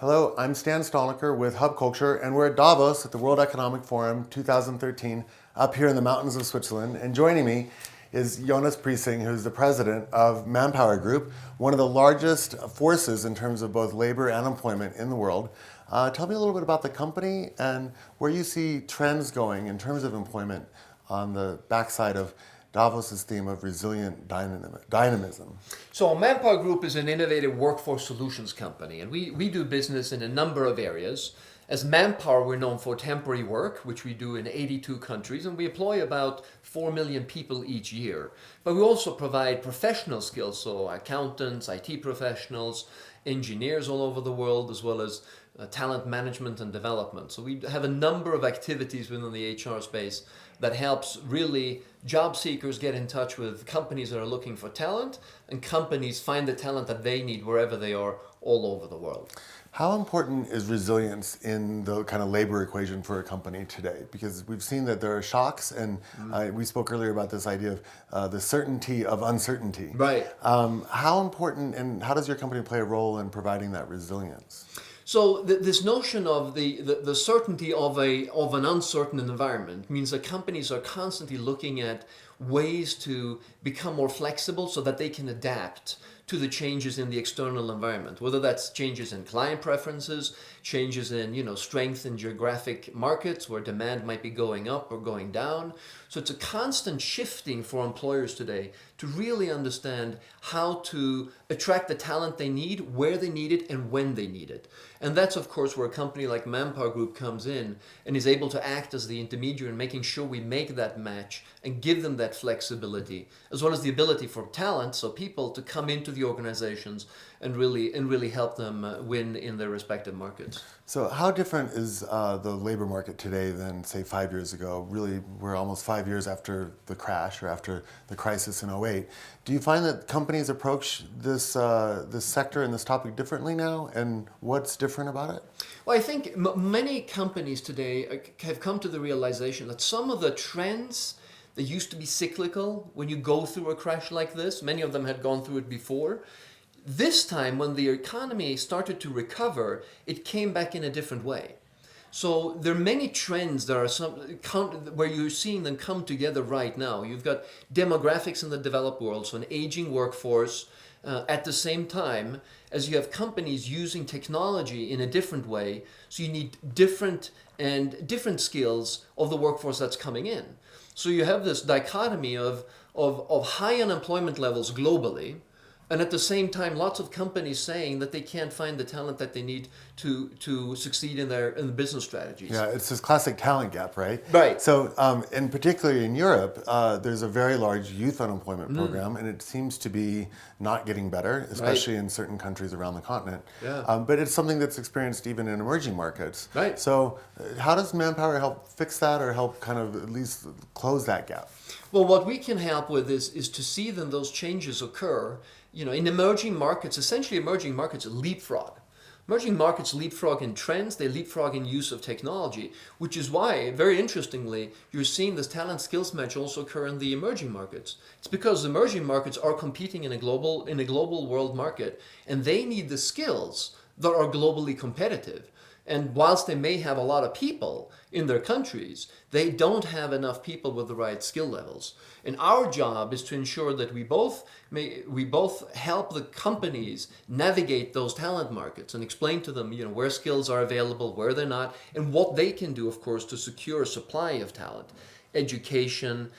Hello, I'm Stan Stalnaker with Hub Culture, and we're at Davos at the World Economic Forum 2013 up here in the mountains of Switzerland. And joining me is Jonas Prising, who's the president of ManpowerGroup, one of the largest forces in terms of both labor and employment in the world. Tell me a little bit about the company and where you see trends going in terms of employment on the backside of Davos's theme of resilient dynamism. So Manpower Group is an innovative workforce solutions company, and we do business in a number of areas. As Manpower, we're known for temporary work, which we do in 82 countries, and we employ about 4 million people each year. But we also provide professional skills, so accountants, IT professionals, engineers all over the world, as well as talent management and development. So we have a number of activities within the HR space that helps really job seekers get in touch with companies that are looking for talent, and companies find the talent that they need wherever they are all over the world. How important is resilience in the kind of labor equation for a company today? Because we've seen that there are shocks, and we spoke earlier about this idea of the certainty of uncertainty. Right. How important and how does your company play a role in providing that resilience? So this notion of the certainty of an uncertain environment means that companies are constantly looking at ways to become more flexible so that they can adapt to the changes in the external environment, whether that's changes in client preferences, changes in strength in geographic markets where demand might be going up or going down. So it's a constant shifting for employers today to really understand how to attract the talent they need, where they need it, and when they need it. And that's, of course, where a company like ManpowerGroup comes in and is able to act as the intermediary in making sure we make that match and give them that flexibility, as well as the ability for talent, so people, to come into the organizations and really help them win in their respective markets. So how different is the labor market today than, say, 5 years ago? Really, we're almost 5 years after the crash or after the crisis in '08. Do you find that companies approach this sector and this topic differently now? And what's different about it? Well, I think many companies today have come to the realization that some of the trends that used to be cyclical when you go through a crash like this, many of them had gone through it before. This time, when the economy started to recover, it came back in a different way. So there are many trends that are where you're seeing them come together right now. You've got demographics in the developed world, so an aging workforce, at the same time as you have companies using technology in a different way. So you need different skills of the workforce that's coming in. So you have this dichotomy of high unemployment levels globally, and at the same time, lots of companies saying that they can't find the talent that they need to succeed in the business strategies. Yeah, it's this classic talent gap, right? Right. So, and particularly in Europe, there's a very large youth unemployment program, and it seems to be not getting better, especially in certain countries around the continent. Yeah. But it's something that's experienced even in emerging markets. Right. So, how does Manpower help fix that, or help kind of at least close that gap? Well, what we can help with is to see then those changes occur. In emerging markets, essentially emerging markets leapfrog. Emerging markets leapfrog in trends, they leapfrog in use of technology, which is why, very interestingly, you're seeing this talent skills match also occur in the emerging markets. It's because emerging markets are competing in a global world market, and they need the skills that are globally competitive. And whilst they may have a lot of people in their countries, they don't have enough people with the right skill levels. And our job is to ensure that we both help the companies navigate those talent markets and explain to them, where skills are available, where they're not, and what they can do, of course, to secure a supply of talent. Education,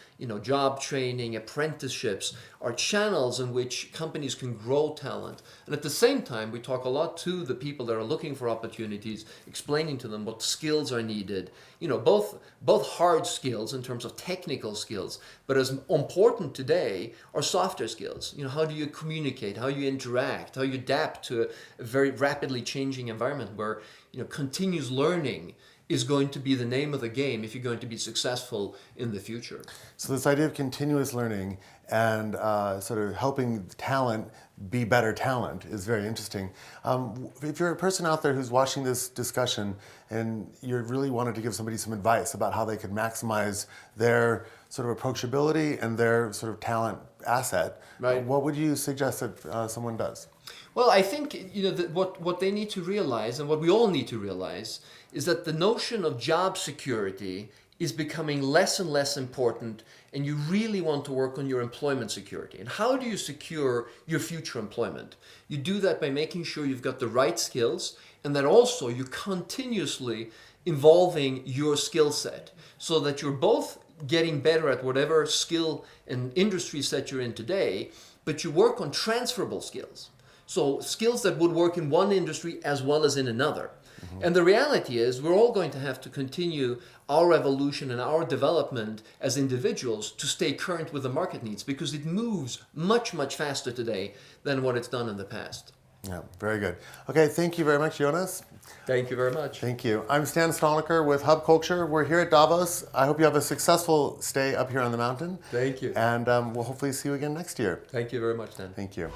job training, apprenticeships are channels in which companies can grow talent. And at the same time, we talk a lot to the people that are looking for opportunities, explaining to them what skills are needed. Both hard skills in terms of technical skills, but as important today are softer skills. How do you communicate? How you interact? How you adapt to a very rapidly changing environment where continuous learning is going to be the name of the game if you're going to be successful in the future. So this idea of continuous learning and sort of helping talent be better talent is very interesting. If you're a person out there who's watching this discussion and you really wanted to give somebody some advice about how they could maximize their sort of approachability and their sort of talent asset, Right. what would you suggest that someone does? Well, I think that what they need to realize, and what we all need to realize, is that the notion of job security is becoming less and less important, and you really want to work on your employment security. And how do you secure your future employment? You do that by making sure you've got the right skills, and that also you're continuously evolving your skill set so that you're both getting better at whatever skill and industry set you're in today, but you work on transferable skills. So skills that would work in one industry as well as in another. And the reality is we're all going to have to continue our evolution and our development as individuals to stay current with the market needs, because it moves much, much faster today than what it's done in the past. Yeah, very good. Okay, thank you very much, Jonas. Thank you very much. Thank you. I'm Stan Stalnaker with Hub Culture. We're here at Davos. I hope you have a successful stay up here on the mountain. Thank you. And we'll hopefully see you again next year. Thank you very much, Dan. Thank you.